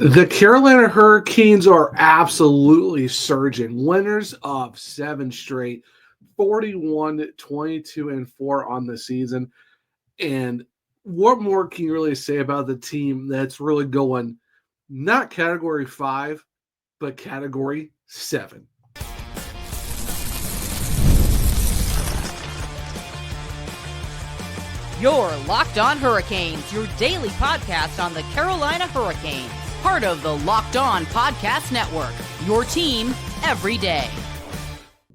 The Carolina Hurricanes are absolutely surging. Winners of 7 straight, 41, 22, and 4 on the season. And what more can you really say about the team that's really going not category 5, but category 7? You're Locked On Hurricanes, your daily podcast on the Carolina Hurricanes. Part of the Locked On Podcast Network, your team every day.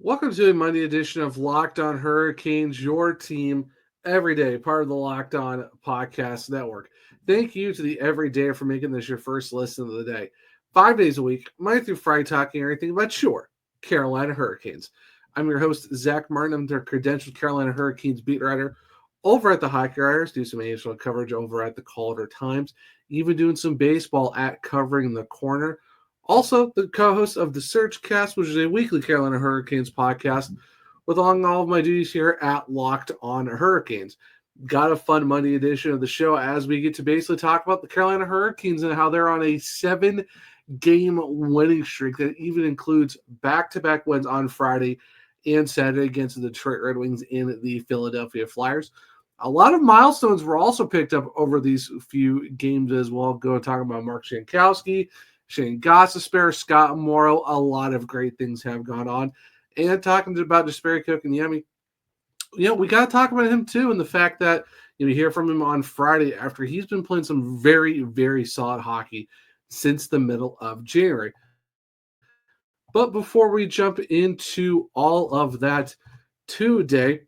Welcome to a Monday edition of Locked On Hurricanes, your team every day, part of the Locked On Podcast Network. Thank you to the Everyday for making this your first listen of the day. 5 days a week, Monday through Friday, talking everything but sure, Carolina Hurricanes. I'm your host, Zach Martin. I'm the credentialed Carolina Hurricanes beat writer over at the Hockey Writers, do some NHL coverage over at the Calder Times, even doing some baseball at Covering the Corner. Also, the co-host of the Search Cast, which is a weekly Carolina Hurricanes podcast, with along all of my duties here at Locked On Hurricanes. Got a fun Monday edition of the show as we get to basically talk about the Carolina Hurricanes and how they're on a 7-game winning streak that even includes back-to-back wins on Friday and Saturday against the Detroit Red Wings and the Philadelphia Flyers. A lot of milestones were also picked up over these few games as well. Go talk about Mark Jankowski, Shane Gostisbehere, Scott Morrow. A lot of great things have gone on. And talking about Jesperi Kotkaniemi, we got to talk about him too, and the fact that you hear from him on Friday after he's been playing some very, very solid hockey since the middle of January. But before we jump into all of that today,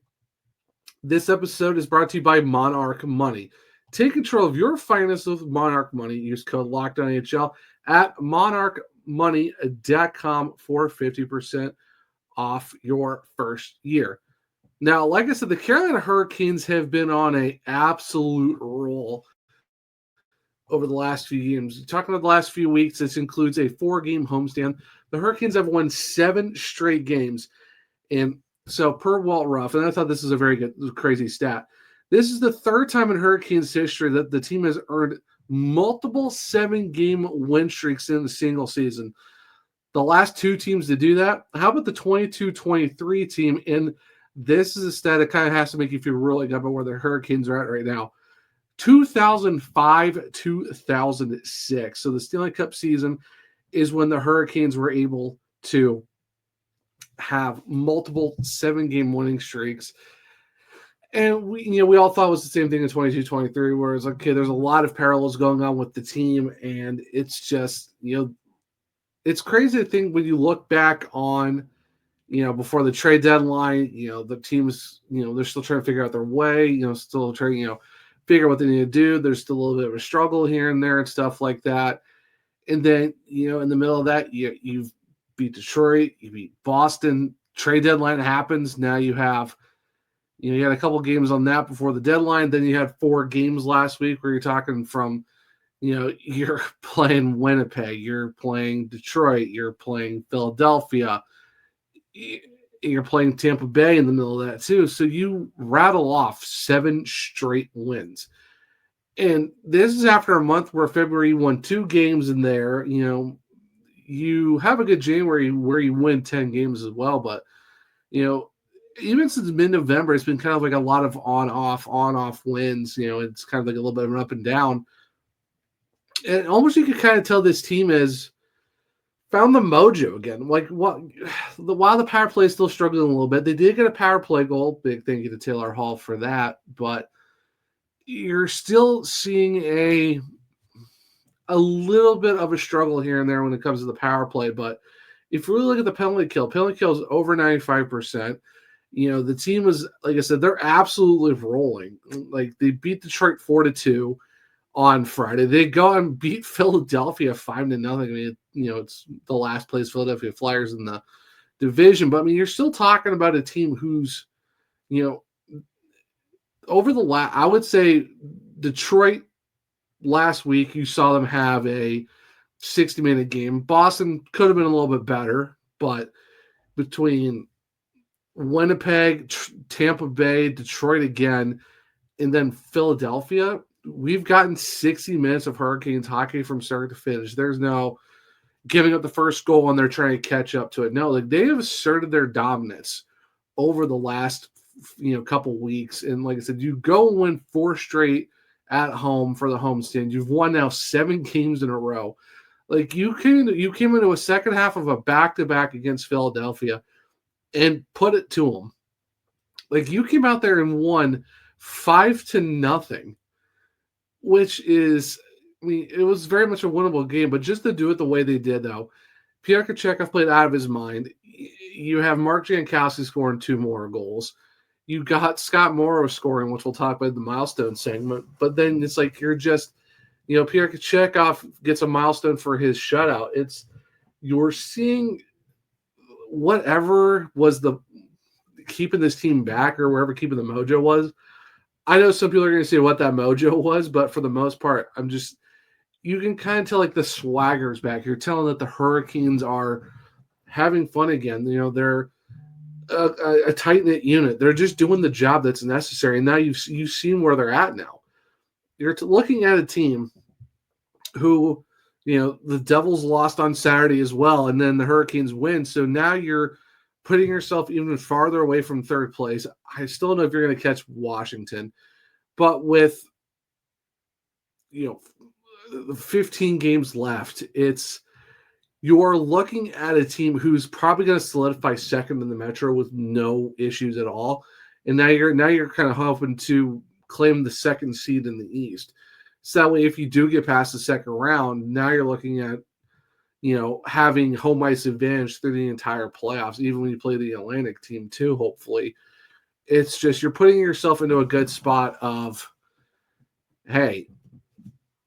this episode is brought to you by Monarch Money. Take control of your finances with Monarch Money. Use code LOCKEDONNHL at monarchmoney.com for 50% off your first year. Now, like I said, the Carolina Hurricanes have been on an absolute roll over the last few games. Talking about the last few weeks, this includes a 4-game homestand. The Hurricanes have won 7 straight games. And so per Walt Ruff, and I thought this is a very good, crazy stat, this is the third time in Hurricanes history that the team has earned multiple 7-game win streaks in a single season. The last 2 teams to do that, how about the 22-23 team? And this is a stat that kind of has to make you feel really good about where the Hurricanes are at right now. 2005-2006. So the Stanley Cup season is when the Hurricanes were able to have multiple 7-game winning streaks. And we all thought it was the same thing in 22-23, where it's like, okay, there's a lot of parallels going on with the team, and it's just, it's crazy to think when you look back on, before the trade deadline, the teams, they're still trying to figure out their way, still trying, figure out what they need to do. There's still a little bit of a struggle here and there and stuff like that. And then, in the middle of that, you've beat Detroit, you beat Boston, trade deadline happens. Now you have, you had a couple games on that before the deadline. Then you had 4 games last week where you're talking from, you're playing Winnipeg, you're playing Detroit, you're playing Philadelphia, you're playing Tampa Bay in the middle of that too. So you rattle off 7 straight wins. And this is after a month where February won 2 games in there. You have a good January where you win 10 games as well. But, even since mid-November, it's been kind of like a lot of on-off wins. It's kind of like a little bit of an up and down. And almost you could kind of tell this team has found the mojo again. Like, while the power play is still struggling a little bit, they did get a power play goal. Big thank you to Taylor Hall for that. But you're still seeing a little bit of a struggle here and there when it comes to the power play. But if you really look at the penalty kill is over 95%. The team was, like I said, they're absolutely rolling. Like, they beat Detroit 4-2 on Friday. They go and beat Philadelphia 5-0. I mean, it's the last place Philadelphia Flyers in the division. But I mean, you're still talking about a team who's, over the last, I would say Detroit last week, you saw them have a 60-minute game. Boston could have been a little bit better, but between Winnipeg, Tampa Bay, Detroit again, and then Philadelphia, we've gotten 60 minutes of Hurricanes hockey from start to finish. There's no giving up the first goal and they're trying to catch up to it. No, like they have asserted their dominance over the last couple weeks. And like I said, you go and win 4 straight at home for the homestand. You've won now 7 games in a row. Like you came into a second half of a back-to-back against Philadelphia and put it to them. Like you came out there and won 5-0, which is, I mean, it was very much a winnable game, but just to do it the way they did, though, Pyotr Kochetkov played out of his mind. You have Mark Jankowski scoring 2 more goals. You got Scott Morrow scoring, which we'll talk about in the milestone segment. But then it's like you're just, Pyotr Kochetkov gets a milestone for his shutout. You're seeing whatever was the keeping this team back or wherever keeping the mojo was. I know some people are going to say what that mojo was, but for the most part, you can kind of tell like the swagger's back. You're telling that the Hurricanes are having fun again. They're a tight-knit unit. They're just doing the job that's necessary. And now you've seen where they're at now. You're looking at a team who, the Devils lost on Saturday as well, and then the Hurricanes win. So now you're putting yourself even farther away from third place. I still don't know if you're going to catch Washington, but with 15 games left, you're looking at a team who's probably going to solidify second in the Metro with no issues at all. And now you're kind of hoping to claim the second seed in the East. So that way, if you do get past the second round, now you're looking at having home ice advantage through the entire playoffs, even when you play the Atlantic team too, hopefully. It's just you're putting yourself into a good spot of, hey,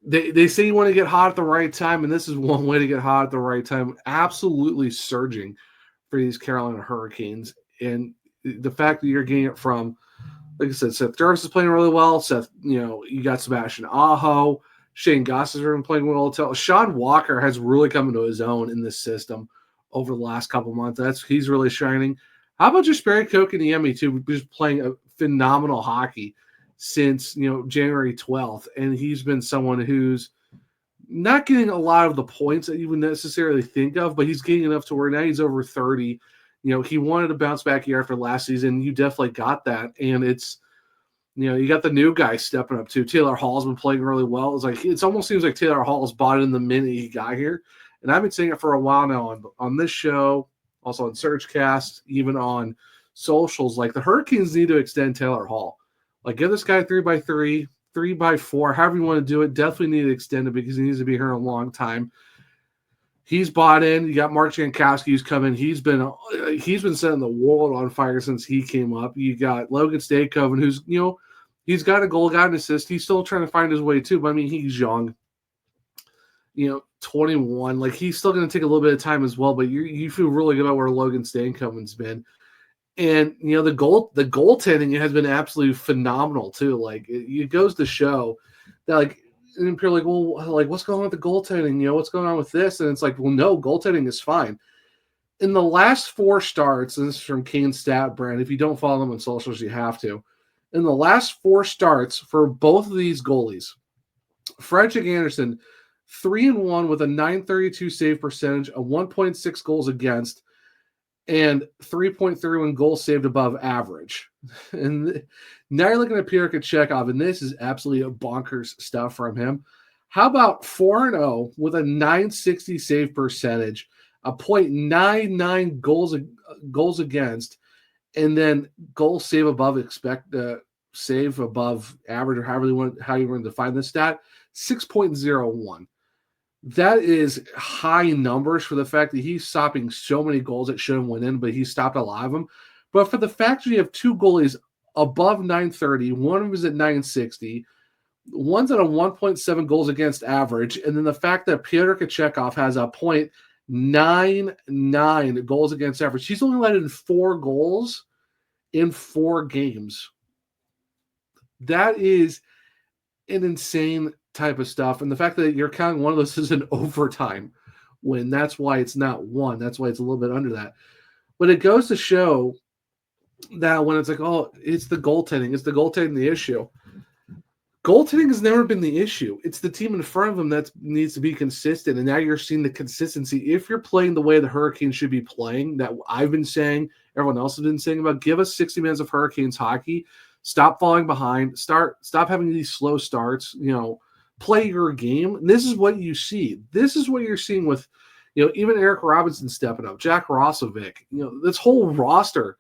they say you want to get hot at the right time, and this is one way to get hot at the right time. Absolutely surging for these Carolina Hurricanes. And the fact that you're getting it from, like I said, Seth Jarvis is playing really well. You got Sebastian Aho. Shane Goss has been playing well. Sean Walker has really come into his own in this system over the last couple months. He's really shining. How about Jesperi Kotkaniemi too? Just playing a phenomenal hockey since January 12th, and he's been someone who's not getting a lot of the points that you would necessarily think of, but he's getting enough to where now he's over 30. He wanted a bounce back year after last season. You definitely got that, and it's. You got the new guy stepping up too. Taylor Hall's been playing really well. It almost seems like Taylor Hall's bought it in the minute he got here. And I've been saying it for a while now on this show, also on Surgecast, even on socials. Like the Hurricanes need to extend Taylor Hall. Like give this guy 3x3, 3x4, however you want to do it. Definitely need to extend it because he needs to be here a long time. He's bought in. You got Mark Jankowski who's coming. He's been setting the world on fire since he came up. You got Logan Stakehoven, who's he's got a goal, got an assist. He's still trying to find his way too. But I mean, he's young. 21. Like he's still going to take a little bit of time as well. But you feel really good about where Logan Stakehoven's been. And the goaltending has been absolutely phenomenal too. Like it goes to show that like. And people are like, well, like, what's going on with the goaltending? What's going on with this? And it's like, well, no, goaltending is fine. In the last 4 starts, and this is from Kane Stat Brand, if you don't follow them on socials, you have to. In the last 4 starts for both of these goalies, Frederick Anderson, 3-1 with a .932 save percentage, a 1.6 goals against, and 3.31 goals saved above average. And now you're looking at Pyotr Kochetkov, and this is absolutely bonkers stuff from him. How about 4-0 with a .960 save percentage, a .99 goals against, and then goal save above save above average, or how you want to define this stat, 6.01. That is high numbers for the fact that he's stopping so many goals that shouldn't went in, but he stopped a lot of them. But for the fact that you have 2 goalies above .930, one of them is at .960, one's at a 1.7 goals against average, and then the fact that Pyotr Kochetkov has a .99 goals against average. He's only let in 4 goals in 4 games. That is an insane type of stuff. And the fact that you're counting one of those as an overtime win, that's why it's not 1. That's why it's a little bit under that. But it goes to show that when it's like, oh, it's the goaltending the issue. Goaltending has never been the issue. It's the team in front of them that needs to be consistent, and now you're seeing the consistency. If you're playing the way the Hurricanes should be playing, that I've been saying, everyone else has been saying about, give us 60 minutes of Hurricanes hockey, stop falling behind, stop having these slow starts, play your game. And this is what you see. This is what you're seeing with, even Eric Robinson stepping up, Jack Roslovic, this whole roster,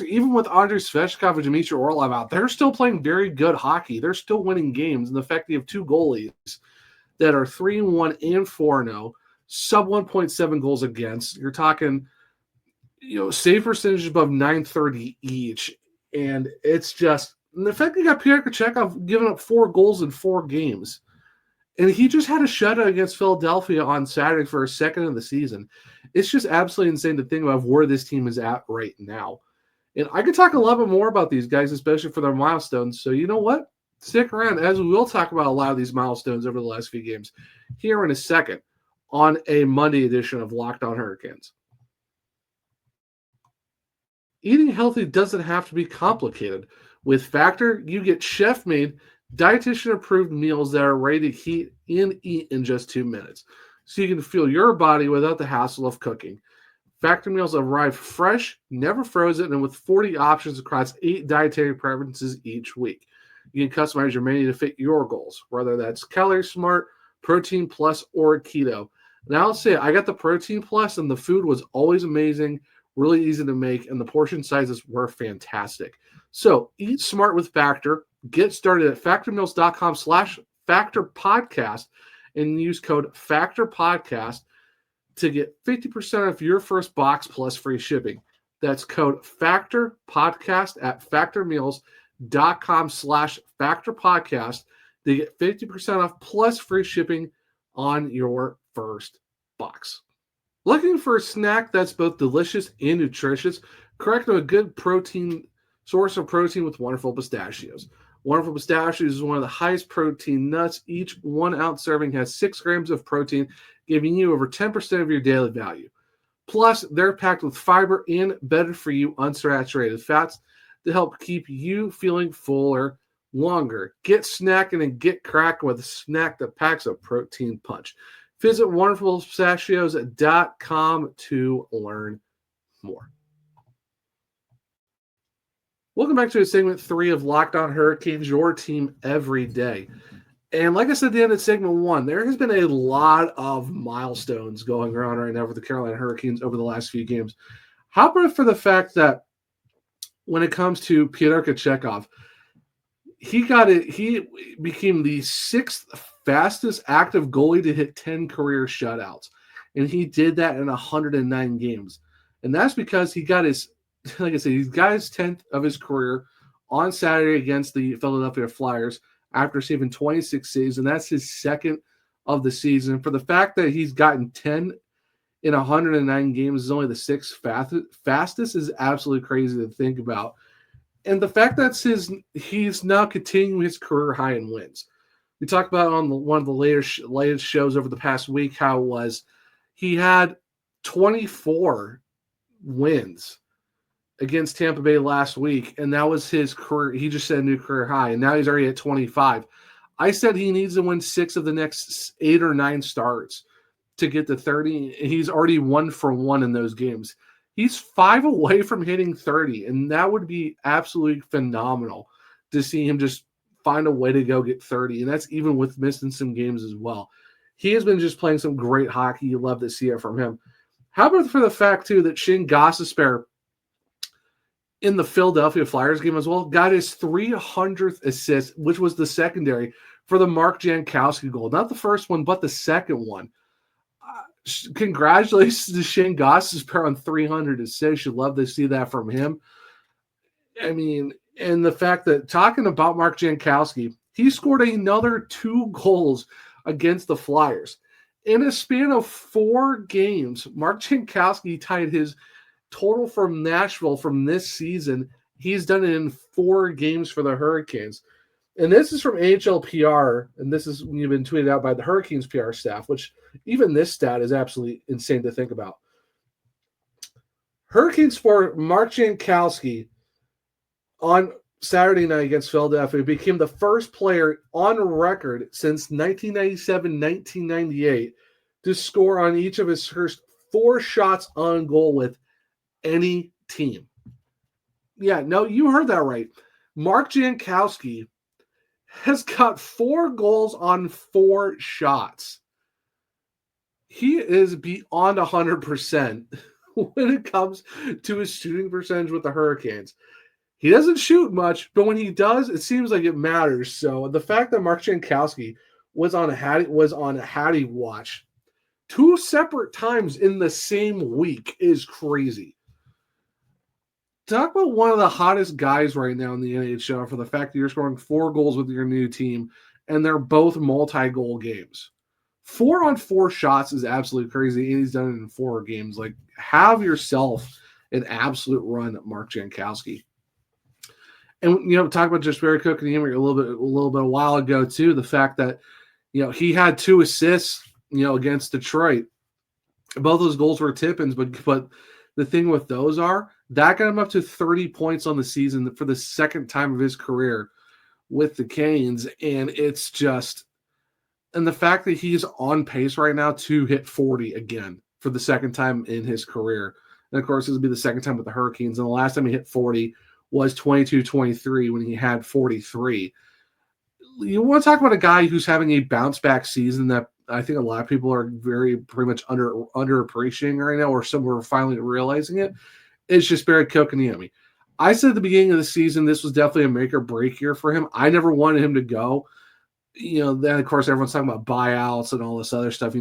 even with Andrei Svechnikov and Dmitry Orlov out, they're still playing very good hockey. They're still winning games. And the fact that you have two goalies that are 3-1 and 4-0, sub 1.7 goals against, you're talking, save percentage above 930 each. And it's just, and the fact that you got Pyotr Kochetkov giving up 4 goals in 4 games. And he just had a shutout against Philadelphia on Saturday for a second of the season. It's just absolutely insane to think about where this team is at right now. And I could talk a lot bit more about these guys, especially for their milestones. So you know what? Stick around, as we will talk about a lot of these milestones over the last few games here in a second on a Monday edition of Locked On Hurricanes. Eating healthy doesn't have to be complicated. With Factor, you get chef-made, dietitian-approved meals that are ready to heat and eat in just 2 minutes, so you can fuel your body without the hassle of cooking. Factor meals arrive fresh, never frozen, and with 40 options across 8 dietary preferences each week. You can customize your menu to fit your goals, whether that's Calorie Smart, Protein Plus, or Keto. And I'll say, I got the Protein Plus, and the food was always amazing, really easy to make, and the portion sizes were fantastic. So eat smart with Factor. Get started at factormeals.com/factorpodcast and use code FACTORPODCAST to get 50% off your first box plus free shipping. That's code FACTORPODCAST at factormeals.com/factorpodcast to get 50% off plus free shipping on your first box. Looking for a snack that's both delicious and nutritious? Correct, a good source of protein with Wonderful Pistachios. Wonderful Pistachios is one of the highest protein nuts. Each 1 ounce serving has 6 grams of protein, giving you over 10% of your daily value. Plus, they're packed with fiber and better-for-you unsaturated fats to help keep you feeling fuller longer. Get snacking and get cracking with a snack that packs a protein punch. Visit wonderfulpistachios.com to learn more. Welcome back to segment 3 of Locked On Hurricanes, your team every day. And like I said at the end of segment 1, there has been a lot of milestones going around right now for the Carolina Hurricanes over the last few games. How about for the fact that when it comes to Pyotr Kochetkov, he became the 6th fastest active goalie to hit 10 career shutouts. And he did that in 109 games. And that's because he got his 10th of his career on Saturday against the Philadelphia Flyers after saving 26 saves, and that's his 2nd of the season. For the fact that he's gotten 10 in 109 games is only the 6th fastest is absolutely crazy to think about. And the fact that he's now continuing his career high in wins. We talked about on one of the latest shows over the past week how it was he had 24 wins against Tampa Bay last week, and that was his career. He just set a new career high, and now he's already at 25. I said he needs to win 6 of the next 8 or 9 starts to get to 30. He's already 1 for 1 in those games. He's 5 away from hitting 30, and that would be absolutely phenomenal to see him just find a way to go get 30, and that's even with missing some games as well. He has been just playing some great hockey. You love to see it from him. How about for the fact, too, that Shane Gostisbehere in the Philadelphia Flyers game as well got his 300th assist, which was the secondary for the Mark Jankowski goal. Not the first one, but the second one. Congratulations to Shane Gostisbehere on 300 assists. You'd love to see that from him. I mean, and the fact that, talking about Mark Jankowski, he scored another 2 goals against the Flyers. In a span of 4 games, Mark Jankowski tied his total from Nashville from this season. He's done it in 4 games for the Hurricanes. And this is from AHL-PR, and this is when you've been tweeted out by the Hurricanes PR staff, which even this stat is absolutely insane to think about. Hurricanes for Mark Jankowski on Saturday night against Philadelphia, became the first player on record since 1997-1998 to score on each of his first 4 shots on goal with any team. Yeah, no, you heard that right. Mark Jankowski has got 4 goals on 4 shots. He is beyond 100% when it comes to his shooting percentage with the Hurricanes. He doesn't shoot much, but when he does, it seems like it matters. So the fact that Mark Jankowski was on a Hattie watch 2 separate times in the same week is crazy. Talk about one of the hottest guys right now in the NHL for the fact that you're scoring 4 goals with your new team, and they're both multi-goal games. 4 on 4 shots is absolutely crazy, and he's done it in 4 games. Like, have yourself an absolute run at Mark Jankowski. And talk about Jesperi Kotkaniemi a little bit a while ago too. The fact that he had 2 assists against Detroit. Both those goals were tip-ins, but the thing with those are that got him up to 30 points on the season for the second time of his career with the Canes, and it's just and the fact that he's on pace right now to hit 40 again for the second time in his career. And of course, this will be the second time with the Hurricanes. And the last time he hit 40 was 22-23 when he had 43. You want to talk about a guy who's having a bounce back season that I think a lot of people are pretty much underappreciating right now, or some are finally realizing it. It's Jesperi Kotkaniemi. I said at the beginning of the season, this was definitely a make or break year for him. I never wanted him to go. Then of course everyone's talking about buyouts and all this other stuff.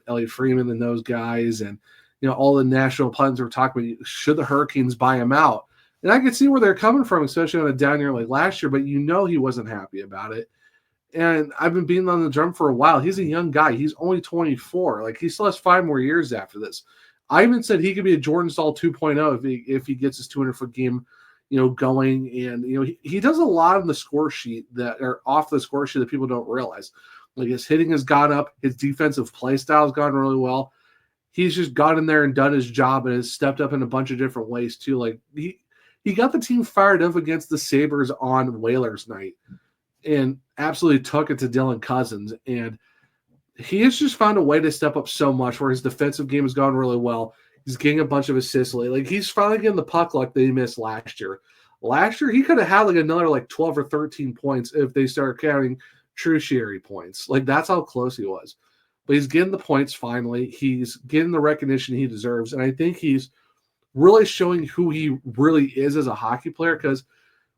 Elliot Freeman and those guys, and all the national pundits were talking about should the Hurricanes buy him out. And I could see where they're coming from, especially on a down year like last year, but he wasn't happy about it. And I've been beating on the drum for a while. He's a young guy. He's only 24. Like, he still has 5 more years after this. I even said he could be a Jordan Staal 2.0 if he gets his 200-foot game, going. And, he does a lot on the score sheet that are off the score sheet that people don't realize. Like, his hitting has gone up. His defensive play style has gone really well. He's just got in there and done his job and has stepped up in a bunch of different ways too. Like, he got the team fired up against the Sabres on Whalers night and absolutely took it to Dylan Cousins. And he has just found a way to step up so much where his defensive game has gone really well. He's getting a bunch of assists. Like, he's finally getting the puck luck that he missed last year. Last year, he could have had another 12 or 13 points if they started counting tertiary points. Like, that's how close he was. But he's getting the points finally. He's getting the recognition he deserves. And I think he's really showing who he really is as a hockey player, because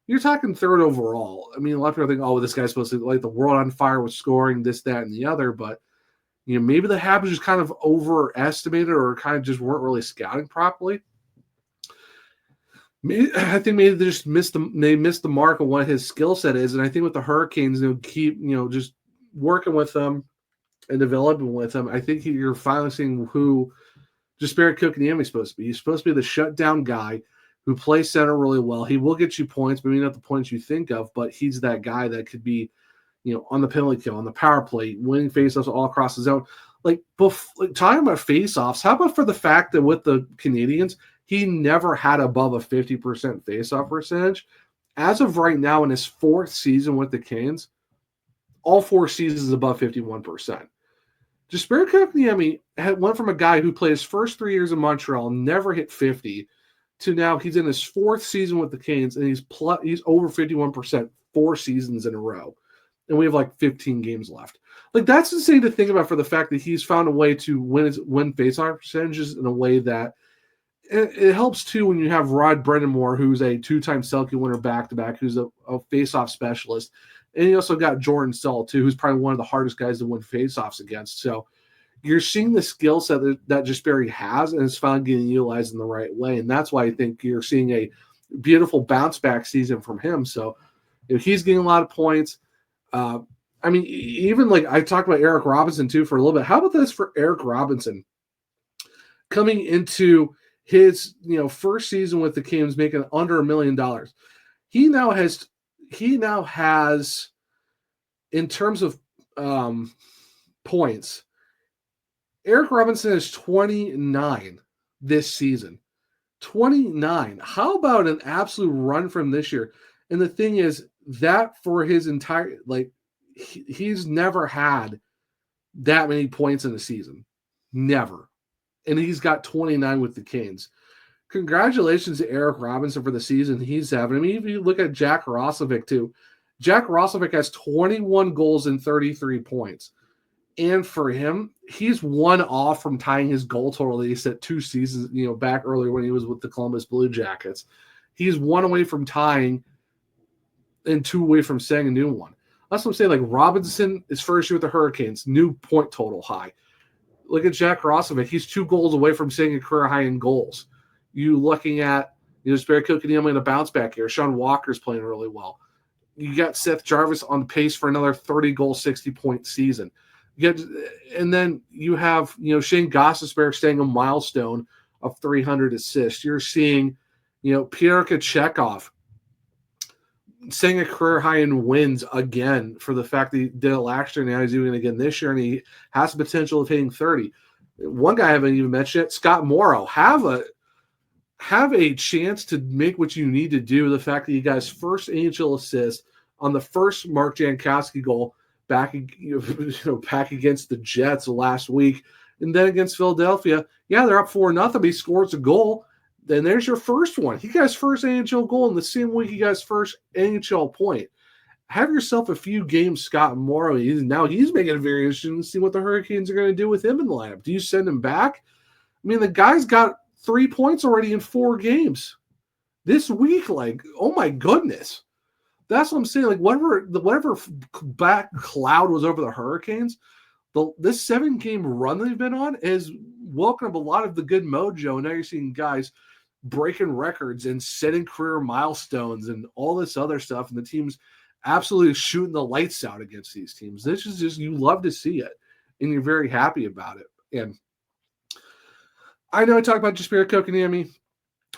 you're talking 3rd overall. I mean, a lot of people think, oh, this guy's supposed to light the world on fire with scoring, this, that, and the other. But, maybe the Habs just kind of overestimated or kind of just weren't really scouting properly. I think maybe they just missed the mark of what his skill set is. And I think with the Hurricanes, keep, just working with them and developing with them, I think you're finally seeing who Jesperi Kotkaniemi is supposed to be. He's supposed to be the shutdown guy who plays center really well. He will get you points, maybe not the points you think of, but he's that guy that could be, on the penalty kill, on the power play, winning faceoffs all across the zone. Talking about faceoffs, how about for the fact that with the Canadians, he never had above a 50% faceoff percentage. As of right now, in his 4th season with the Canes, all 4 seasons above 51%. Jesperi Kotkaniemi went from a guy who played his first 3 years in Montreal, never hit 50, to now he's in his 4th season with the Canes, and he's over 51% 4 seasons in a row. And we have 15 games left. That's insane to think about, for the fact that he's found a way to win faceoff percentages in a way that it helps too when you have Rod Brind'Amour, who's a 2-time Selke winner back-to-back, who's a faceoff specialist. And you also got Jordan Staal, too, who's probably one of the hardest guys to win faceoffs against. So you're seeing the skill set that Jesperi has, and it's finally getting utilized in the right way. And that's why I think you're seeing a beautiful bounce-back season from him. So he's getting a lot of points. I mean, even I talked about Eric Robinson, too, for a little bit. How about this for Eric Robinson? Coming into his first season with the Canes, making under $1 million. He now has, in terms of points, Eric Robinson is 29 this season. 29. How about an absolute run from this year? And the thing is that for his entire, like, he's never had that many points in a season. Never. And he's got 29 with the Canes. Congratulations to Eric Robinson for the season he's having. I mean, if you look at Jack Roslovic too, Jack Roslovic has 21 goals and 33 points. And for him, he's one off from tying his goal total that he set 2 seasons, back earlier when he was with the Columbus Blue Jackets. He's 1 away from tying and 2 away from setting a new one. That's what I'm saying. Like, Robinson is first year with the Hurricanes, new point total high. Look at Jack Roslovic. He's 2 goals away from setting a career high in goals. You looking at, Jesperi Kotkaniemi in a bounce back here. Sean Walker's playing really well. You got Seth Jarvis on pace for another 30-goal, 60-point season. And then you have, Shane Gostisbehere staying a milestone of 300 assists. You're seeing, Pierre Kachekov setting a career high in wins again for the fact that he did it last year. Now he's doing it again this year, and he has the potential of hitting 30. One guy I haven't even mentioned yet, Scott Morrow. Have a chance to make what you need to do. The fact that you guys first NHL assist on the first Mark Jankowski goal back against the Jets last week, and then against Philadelphia. Yeah, they're up 4-0. He scores a goal. Then there's your first one. He got his first NHL goal in the same week he got his first NHL point. Have yourself a few games, Scott Morrow. Now he's making it very interesting to see what the Hurricanes are going to do with him in the lineup. Do you send him back? I mean, the guy's got 3 points already in 4 games this week. Like, oh my goodness. That's what I'm saying. Like, whatever back cloud was over the Hurricanes, this 7-game run they've been on has welcomed a lot of the good mojo. And now you're seeing guys breaking records and setting career milestones and all this other stuff. And the team's absolutely shooting the lights out against these teams. This is just, you love to see it, and you're very happy about it. And I know I talked about Jesperi Kotkaniemi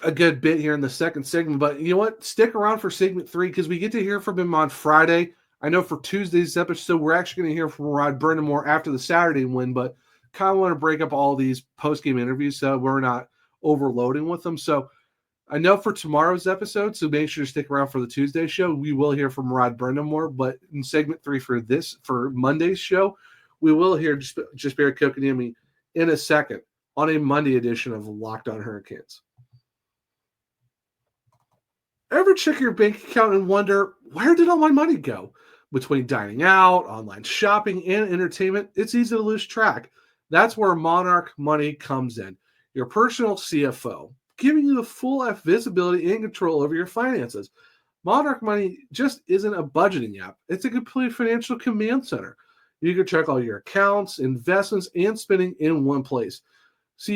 a good bit here in the second segment, but you know what? Stick around for segment 3 because we get to hear from him on Friday. I know for Tuesday's episode, we're actually going to hear from Rod Brindamore after the Saturday win, but kind of want to break up all these post-game interviews so we're not overloading with them. So I know for tomorrow's episode, so make sure to stick around for the Tuesday show. We will hear from Rod Brindamore, but in segment 3 for Monday's show, we will hear Jesperi Kotkaniemi in a second on a Monday edition of Locked On Hurricanes. Ever check your bank account and wonder, where did all my money go? Between dining out, online shopping, and entertainment, it's easy to lose track. That's where Monarch Money comes in, your personal CFO, giving you the full visibility and control over your finances. Monarch Money just isn't a budgeting app. It's a complete financial command center. You can check all your accounts, investments, and spending in one place. So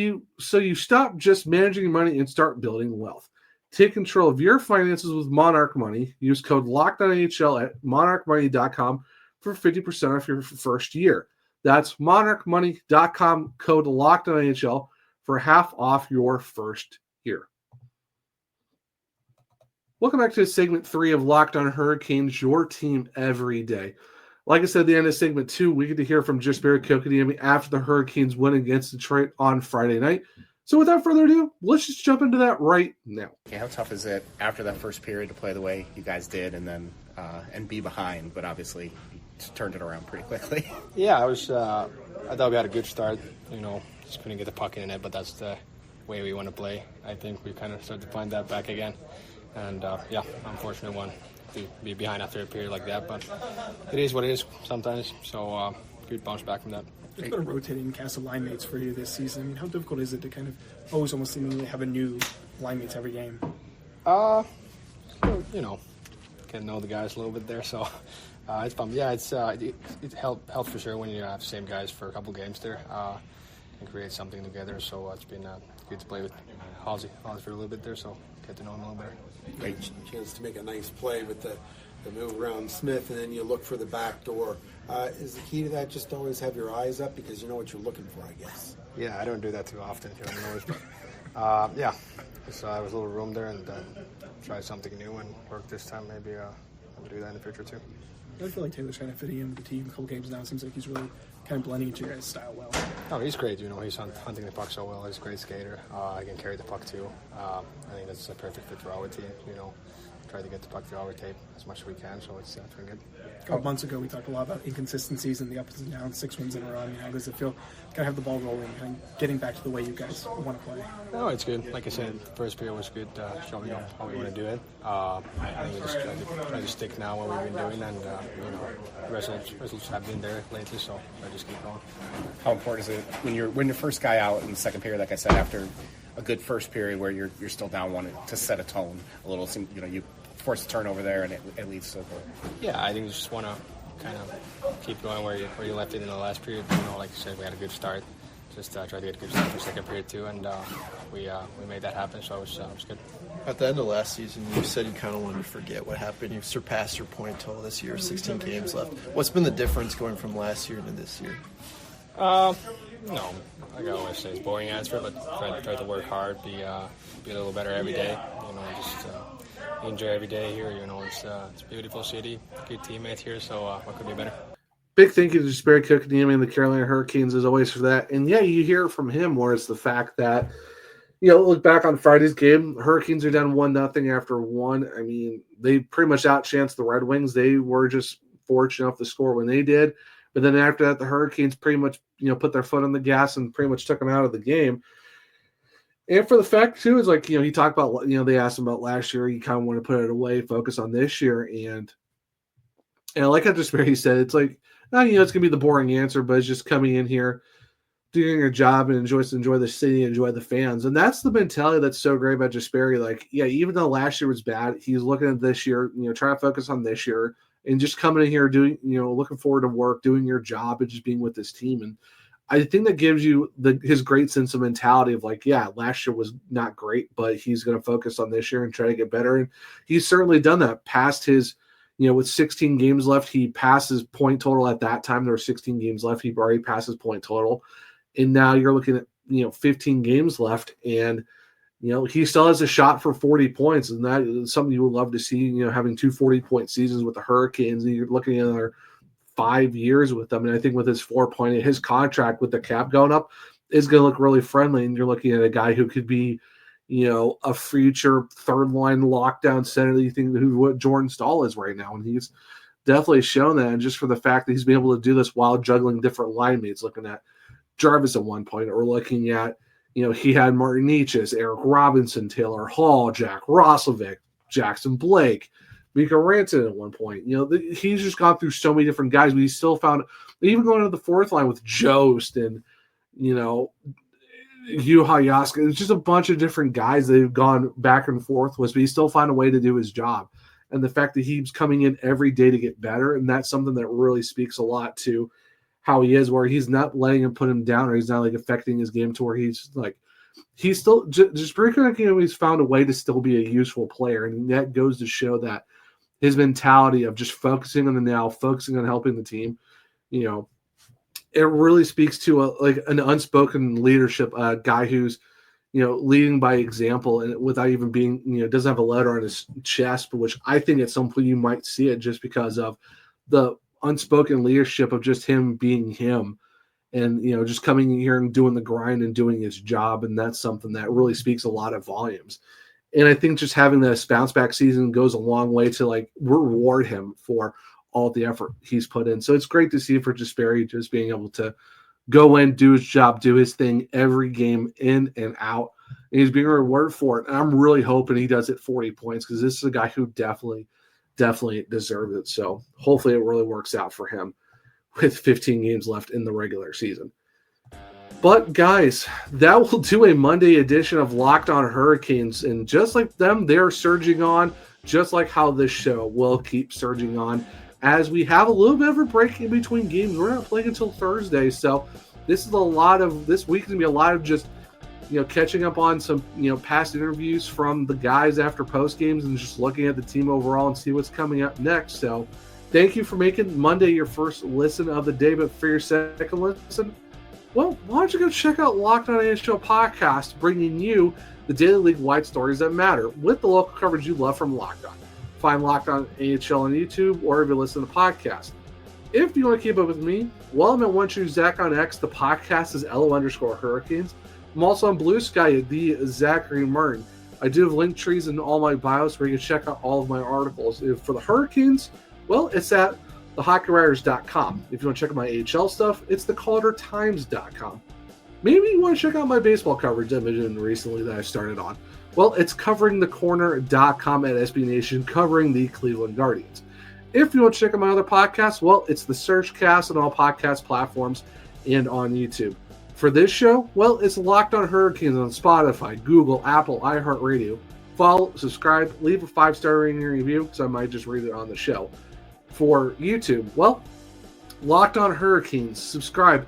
you stop just managing your money and start building wealth. Take control of your finances with Monarch Money. Use code LOCKEDONNHL at monarchmoney.com for 50% off your first year. That's monarchmoney.com, code LOCKEDONNHL for half off your first year. Welcome back to segment 3 of Locked On Hurricanes, your team every day. Like I said, at the end of segment 2, we get to hear from Jesperi Kotkaniemi after the Hurricanes win against Detroit on Friday night. So without further ado, let's just jump into that right now. Yeah, how tough is it after that first period to play the way you guys did and then and be behind, but obviously you turned it around pretty quickly? Yeah, I thought we had a good start, just couldn't get the puck in the net, but that's the way we want to play. I think we kind of started to find that back again. And unfortunate one to be behind after a period like that, but it is what it is sometimes. So good bounce back from that. It's been a rotating cast of line mates for you this season. I mean, how difficult is it to kind of always almost seemingly have a new line mates every game? Get to know the guys a little bit there, so it's fun. Yeah, it helps for sure when you have the same guys for a couple games there and create something together. So it's been good to play with Halsey for a little bit there, so get to know him a little better. Great chance to make a nice play with the move around Smith, and then you look for the back door. Is the key to that just always have your eyes up because you know what you're looking for, I guess? Yeah, I don't do that too often. So I was a little room there and try something new and work this time. Maybe I'll do that in the future too. I feel like Taylor's kind of fitting in with the team a couple games now. It seems like he's really kind of blending into your guys' style well. Oh, he's great. He's hunting the puck so well. He's a great skater. He can carry the puck too. I think that's a perfect fit for our team. try to get the puck through our tape as much as we can. So it's been good. A couple months ago, we talked a lot about inconsistencies and the ups and downs, 6 wins in a row. I mean, how does it feel? Kind of have the ball rolling, kind of getting back to the way you guys want to play. No, it's good. Like I said, the first period was good, showing up how we want to do it. I think we just try to stick now what we've been doing, and the results have been there lately, so I just keep going. How important is it when you're the first guy out in the second period, like I said, after a good first period where you're still down one, to set a tone a little? You force a turnover there, and it leads to a goal. Yeah, I think you just want to kind of keep going where you left it in the last period. Like you said, we had a good start. Just tried to get a good start for second period too, and we made that happen, so it was good. At the end of last season, you said you kind of wanted to forget what happened. You've surpassed your point total this year, 16 games left. What's been the difference going from last year to this year? No, like I always say, it's a boring answer, but try to work hard, be a little better every day. Just enjoy every day here. It's a beautiful city, good teammates here, so what could be better? Big thank you to Jesperi Kotkaniemi and the Carolina Hurricanes as always for that. And yeah, you hear from him more is the fact that, look back on Friday's game, Hurricanes are down 1-0 after one. I mean, they pretty much outchanced the Red Wings. They were just fortunate enough to score when they did. But then after that, the Hurricanes pretty much, put their foot on the gas and pretty much took them out of the game. And for the fact, too, is like, he talked about, they asked him about last year. He kind of wanted to put it away, focus on this year. And like how Jesperi said, it's like, it's going to be the boring answer, but it's just coming in here, doing your job and enjoy the city, enjoy the fans. And that's the mentality that's so great about Jesperi. Like, yeah, even though last year was bad, he's looking at this year, trying to focus on this year and just coming in here doing, looking forward to work, doing your job and just being with this team. And I think that gives you his great sense of mentality of like, yeah, last year was not great, but he's going to focus on this year and try to get better. And he's certainly done that past his, with 16 games left, he passes point total at that time. There were 16 games left. He already passes point total. And now you're looking at, 15 games left. And, he still has a shot for 40 points. And that is something you would love to see, having 2 40-point seasons with the Hurricanes. And you're looking at another 5 years with them. And I think with his 4.8, his contract with the cap going up is going to look really friendly. And you're looking at a guy who could be, a future third-line lockdown center that you think what Jordan Staal is right now. And he's definitely shown that. And just for the fact that he's been able to do this while juggling different line mates, looking at Jarvis at one point, or looking at, he had Martin Necas, Eric Robinson, Taylor Hall, Jack Roslovic, Jackson Blake, Mika Rantanen at one point. He's just gone through so many different guys, but he still found, even going to the fourth line with Jost and, Juha Jaska. It's just a bunch of different guys that have gone back and forth with, but he still found a way to do his job. And the fact that he's coming in every day to get better, and that's something that really speaks a lot to how he is, where he's not letting him put him down, or he's not like affecting his game to where he's still just he's found a way to still be a useful player. And that goes to show that his mentality of just focusing on the now, focusing on helping the team, it really speaks to an unspoken leadership, a guy who's, leading by example and without even being, doesn't have a letter on his chest, but which I think at some point you might see it just because of the unspoken leadership of just him being him and, just coming in here and doing the grind and doing his job. And that's something that really speaks a lot of volumes. And I think just having this bounce back season goes a long way to reward him for all the effort he's put in. So it's great to see for Jesperi just being able to go in, do his job, do his thing every game in and out. And he's being rewarded for it. And I'm really hoping he does it 40 points because this is a guy who definitely deserves it. So hopefully it really works out for him with 15 games left in the regular season. But guys, that will do a Monday edition of Locked On Hurricanes. And just like them, they're surging on, just like how this show will keep surging on. As we have a little bit of a break in between games, we're not playing until Thursday, so this week is going to be a lot of just, catching up on some, past interviews from the guys after post games and just looking at the team overall and see what's coming up next. So thank you for making Monday your first listen of the day, but for your second listen, well, why don't you go check out Locked On NHL podcast, bringing you the daily league-wide stories that matter with the local coverage you love from Locked On. Find Locked On AHL on YouTube or if you listen to the podcast. If you want to keep up with me, well, I'm at One True Zach on X. The podcast is LO_Hurricanes. I'm also on Blue Sky at the Zachary Martin. I do have link trees in all my bios where you can check out all of my articles. If for the Hurricanes, well, it's at thehockeywriters.com. If you want to check out my AHL stuff, it's thecaldertimes.com. Maybe you want to check out my baseball coverage I've been doing recently that I started on. Well, it's coveringthecorner.com at SB Nation, covering the Cleveland Guardians. If you want to check out my other podcasts, well, it's the Searchcast on all podcast platforms and on YouTube. For this show, well, it's Locked on Hurricanes on Spotify, Google, Apple, iHeartRadio. Follow, subscribe, leave a 5-star rating and review, because I might just read it on the show. For YouTube, well, Locked on Hurricanes. Subscribe.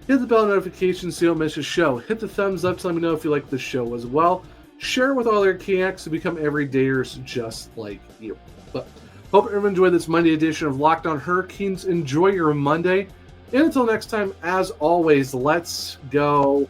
Hit the bell notification so you don't miss a show. Hit the thumbs up to let me know if you like the show as well. Share it with all your Canucks to become everydayers just like you. But hope everyone enjoyed this Monday edition of Locked on Hurricanes. Enjoy your Monday. And until next time, as always, let's go